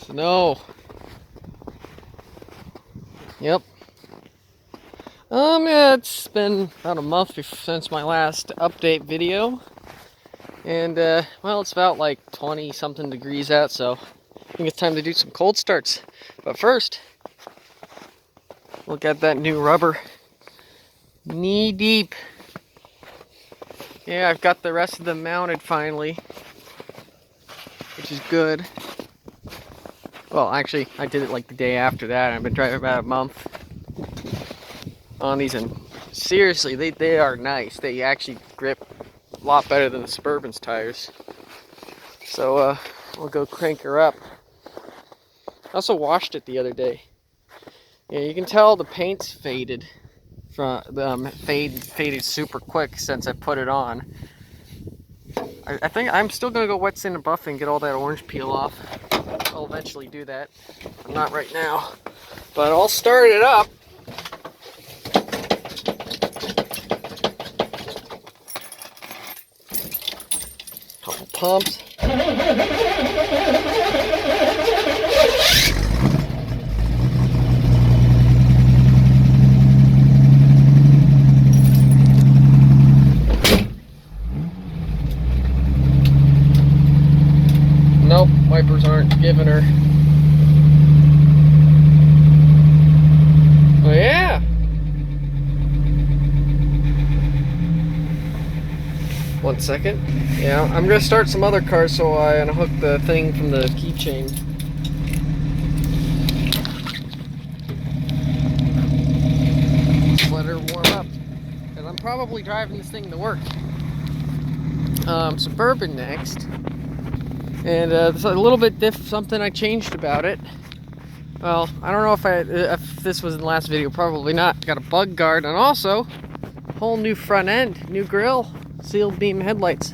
Snow. Yep. Yeah, it's been about a month since my last update video. And, well, it's about like 20 something degrees out, so I think it's time to do some cold starts. But first, look at that new rubber. Knee deep. Yeah, I've got the rest of them mounted finally, which is good. Well, actually, I did it like the day after that. I've been driving about a month on these, and seriously, they are nice. They actually grip a lot better than the Suburban's tires. So, we'll go crank her up. I also washed it the other day. Yeah, you can tell the paint's faded. Faded super quick since I put it on. I think I'm still gonna go wet sand and buff and get all that orange peel off. I'll eventually do that. I'm not right now, but I'll start it up. Couple pumps. Nope, wipers aren't giving her. Oh yeah. One second. Yeah, I'm gonna start some other cars, so I unhook the thing from the keychain. Let her warm up, because I'm probably driving this thing to work. Suburban next. And there's a little bit something I changed about it. Well, I don't know if this was in the last video, probably not. Got a bug guard, and also whole new front end, new grille, sealed beam headlights.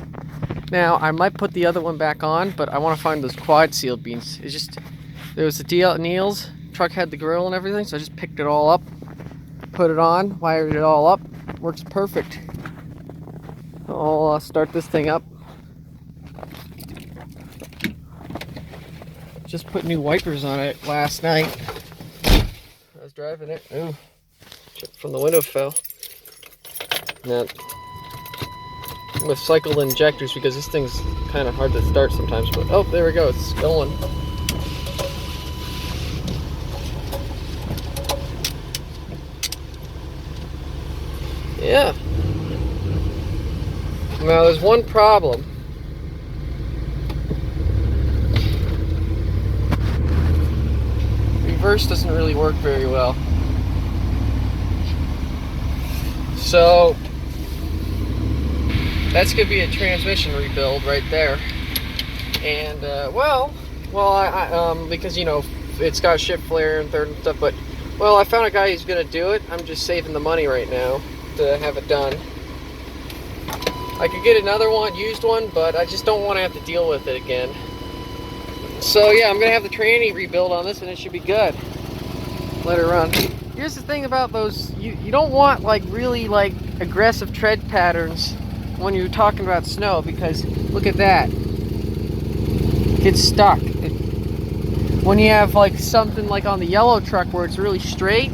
Now I might put the other one back on, but I want to find those quad sealed beams. It's just, there was a deal at Neil's, truck had the grill and everything, so I just picked it all up, put it on, wired it all up, works perfect. I'll start this thing up. Just put new wipers on it last night. I was driving it. Ooh, from the window fell. Now, I'm gonna cycle the injectors because this thing's kind of hard to start sometimes. But oh, there we go. It's going. Yeah. Now there's one problem. Reverse doesn't really work very well. So that's gonna be a transmission rebuild right there. And because you know it's got shift flare and third and stuff, but well, I found a guy who's gonna do it. I'm just saving the money right now to have it done. I could get another one, used one, but I just don't want to have to deal with it again. So yeah, I'm gonna have the tranny rebuild on this, and it should be good. Let her run. Here's the thing about those: you don't want like really like aggressive tread patterns when you're talking about snow, because look at that. It gets stuck. When you have like something like on the yellow truck where it's really straight,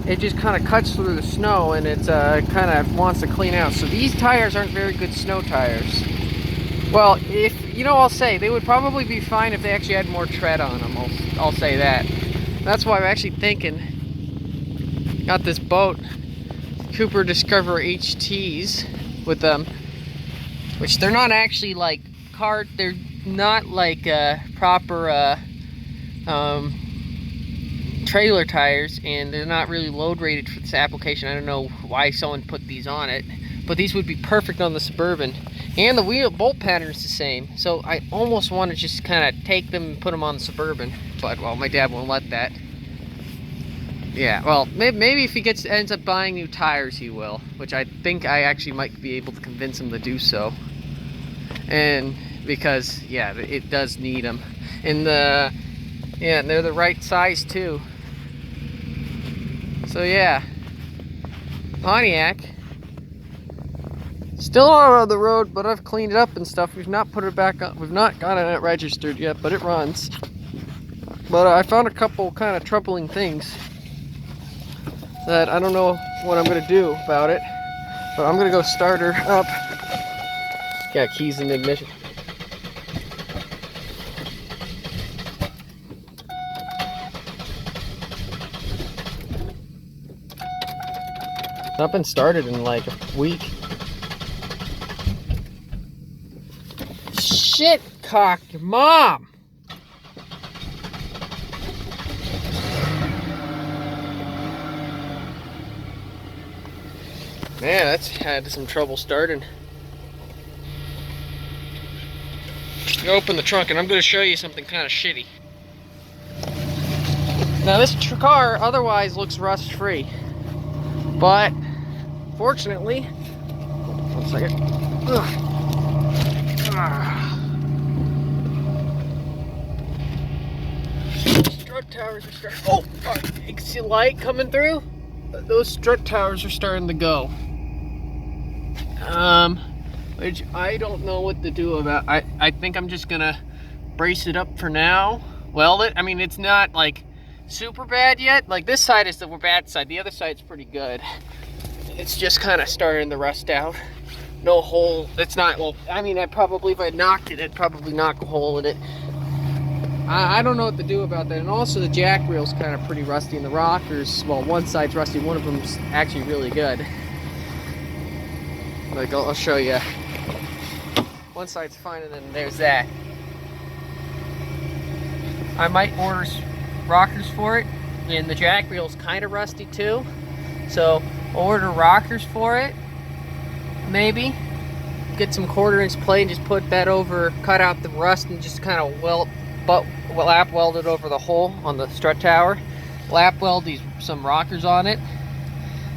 it just kind of cuts through the snow, and it's kind of wants to clean out. So these tires aren't very good snow tires. Well, if you know, I'll say they would probably be fine if they actually had more tread on them. I'll say that. That's why I'm actually thinking. Got this boat, Cooper Discover HTs, with them, which they're not actually like they're not like proper trailer tires, and they're not really load rated for this application. I don't know why someone put these on it, but these would be perfect on the Suburban. And the wheel bolt pattern is the same, so I almost want to just kind of take them and put them on the Suburban, but well, my dad won't let that. Yeah, well, maybe if he ends up buying new tires, he will, which I think I actually might be able to convince him to do so. And because yeah, it does need them, and they're the right size too. So yeah, Pontiac. Still on the road, but I've cleaned it up and stuff. We've not put it back up. We've not got it registered yet, but it runs. But I found a couple kind of troubling things that I don't know what I'm gonna do about it. But I'm gonna go start her up. Got keys in the ignition. It's not been started in like a week. Shit, cock, your mom! Man, that's had some trouble starting. You open the trunk and I'm going to show you something kind of shitty. Now this car otherwise looks rust free, but fortunately, one second. Strut towers are starting. Oh, you can see light coming through. Those strut towers are starting to go. Which I don't know what to do about. I think I'm just gonna brace it up for now. Weld it. I mean, it's not like super bad yet. Like this side is the bad side. The other side's pretty good. It's just kind of starting to rust out. No hole. It's not. Well, I mean, if I knocked it, I'd probably knock a hole in it. I don't know what to do about that. And also the jack reel's kind of pretty rusty, and the rockers, well, one side's rusty, one of them's actually really good. Like, I'll show you. One side's fine, and then there's that. I might order rockers for it, and the jack reel's kind of rusty too. So, order rockers for it, maybe. Get some 1/4-inch plate and just put that over, cut out the rust, and just kind of lap weld it over the hole on the strut tower. Lap weld some rockers on it,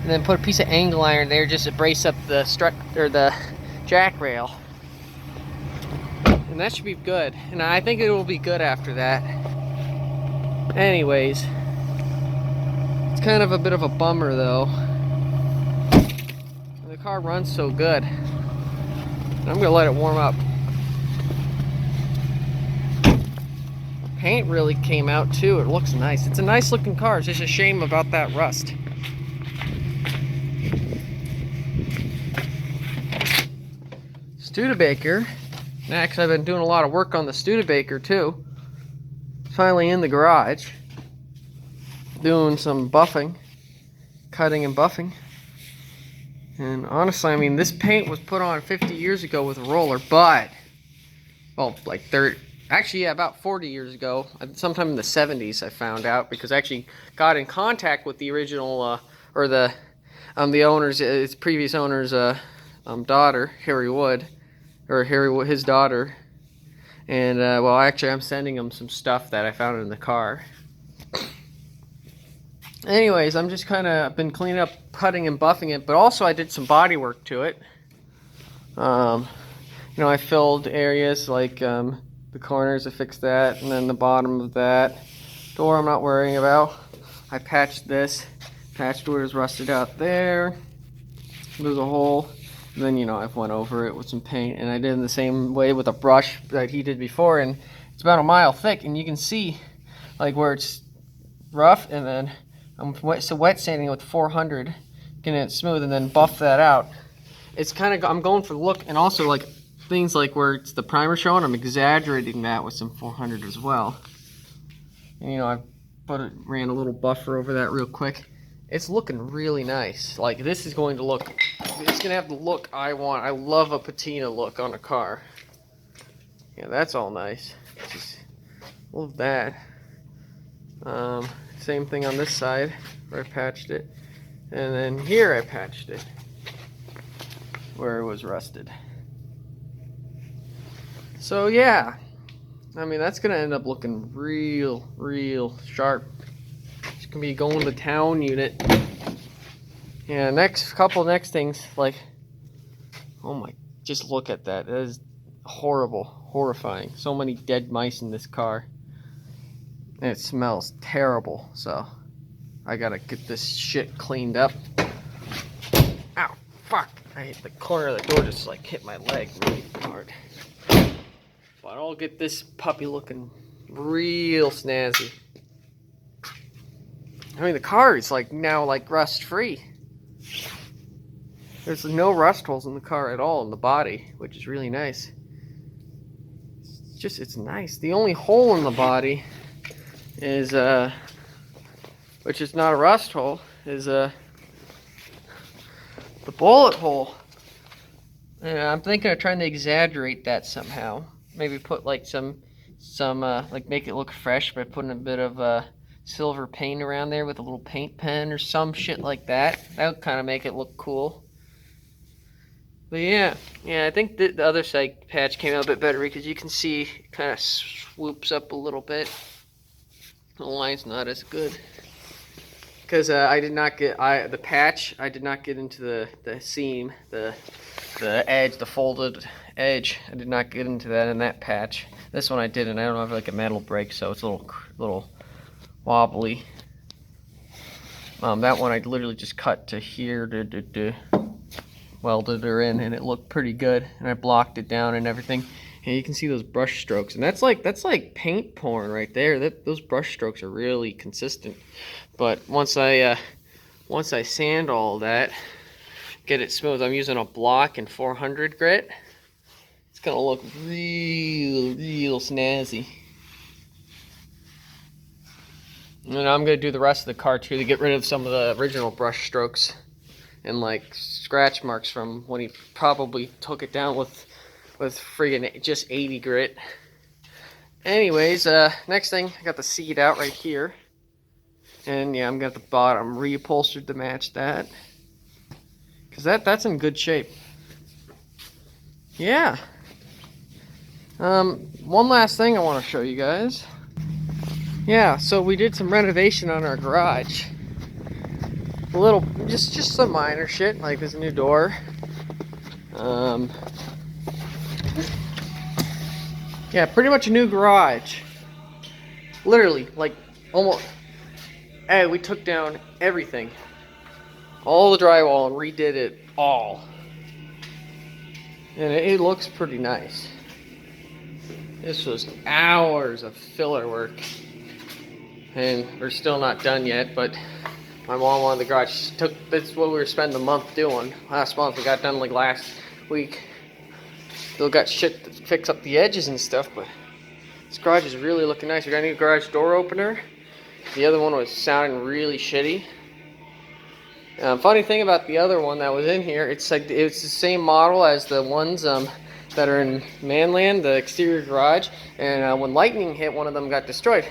and then put a piece of angle iron there just to brace up the strut or the jack rail. And that should be good. And I think it will be good after that. Anyways, it's kind of a bit of a bummer though. The car runs so good. And I'm gonna let it warm up. Paint really came out too. It looks nice. It's a nice looking car. It's just a shame about that rust. Studebaker. Next, I've been doing a lot of work on the Studebaker too. Finally in the garage. Doing some buffing. Cutting and buffing. And honestly, I mean, this paint was put on 50 years ago with a roller, but, well, like 30, actually, yeah, about 40 years ago, sometime in the 70s, I found out, because I actually got in contact with the original, or the owner's, his previous owner's daughter, Harry Wood, or his daughter, and, well, actually, I'm sending him some stuff that I found in the car. Anyways, I'm just kind of been cleaning up, cutting and buffing it, but also I did some body work to it. You know, I filled areas like the corners, I fixed that, and then the bottom of that. Door I'm not worrying about. I patched this, patched where it was rusted out there. There's a hole. And then, you know, I've went over it with some paint, and I did in the same way with a brush that he did before, and it's about a mile thick, and you can see like where it's rough, and then I'm wet sanding it with 400, getting it smooth, and then buff that out. It's kind of, I'm going for the look, and also like things like where it's the primer showing, I'm exaggerating that with some 400 as well. And you know, I ran a little buffer over that real quick. It's looking really nice. Like this is going to look, it's gonna have the look I want. I love a patina look on a car. Yeah, that's all nice. Just love that. Same thing on this side where I patched it, and then here I patched it where it was rusted. So yeah, I mean that's gonna end up looking real sharp. It's gonna be going to the town unit. Yeah, next things, like, oh my, just look at that. That is horrible, horrifying. So many dead mice in this car. And it smells terrible, so I gotta get this shit cleaned up. Ow, fuck. I hit the corner of the door, just like hit my leg really hard. But I'll get this puppy looking real snazzy. I mean, the car is like now like rust free. There's no rust holes in the car at all in the body, which is really nice. It's nice. The only hole in the body is which is not a rust hole, is the bullet hole. And I'm thinking of trying to exaggerate that somehow. Maybe put like some like make it look fresh by putting a bit of silver paint around there with a little paint pen or some shit like that. That would kind of make it look cool. But yeah, I think the other side patch came out a bit better because you can see it kind of swoops up a little bit. The line's not as good because I did not get the patch. I did not get into the seam, the edge, the folded edge. I did not get into that in that patch. This one I did, and I don't have like a metal brake, so it's a little wobbly. That one I literally just cut to here to welded her in, and it looked pretty good, and I blocked it down and everything. And you can see those brush strokes, and that's like paint porn right there. Those brush strokes are really consistent. But once I sand all that, get it smooth, I'm using a block and 400 grit. It's gonna look real snazzy. And I'm gonna do the rest of the car too to get rid of some of the original brush strokes and like scratch marks from when he probably took it down with friggin' just 80 grit. Anyways, next thing, I got the seat out right here. And yeah, I'm gonna have the bottom reupholstered to match that. Cause that's in good shape. Yeah. One last thing I want to show you guys. Yeah, so we did some renovation on our garage. A little, just some minor shit, like there's a new door. Yeah, pretty much a new garage. Literally, like almost. Hey, we took down everything, all the drywall, and redid it all, and it looks pretty nice. This was hours of filler work, and we're still not done yet, but my mom wanted the garage. That's what we were spending the month doing. Last month, we got done like last week. Still got shit to fix up the edges and stuff, but this garage is really looking nice. We got a new garage door opener. The other one was sounding really shitty. Funny thing about the other one that was in here, it's the same model as the ones that are in Manland, the exterior garage, and when lightning hit, one of them got destroyed.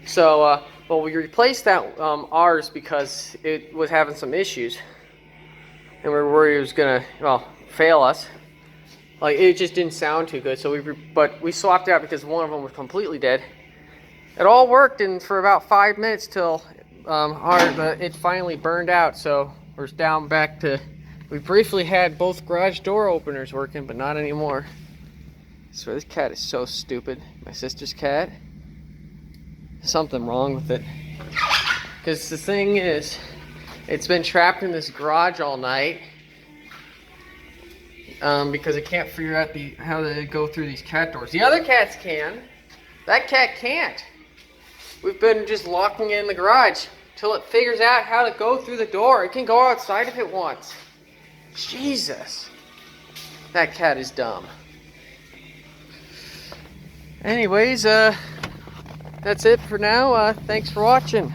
So, well, we replaced that ours because it was having some issues, and we were worried it was gonna, well, fail us. Like, it just didn't sound too good. So but we swapped it out because one of them was completely dead. It all worked for about 5 minutes till it finally burned out. So we're down back to. We briefly had both garage door openers working, but not anymore. So this cat is so stupid. My sister's cat. Something wrong with it. Because the thing is, it's been trapped in this garage all night. Because it can't figure out how to go through these cat doors. The other cats can. That cat can't. We've been just locking it in the garage till it figures out how to go through the door. It can go outside if it wants. Jesus. That cat is dumb. Anyways, that's it for now. Thanks for watching.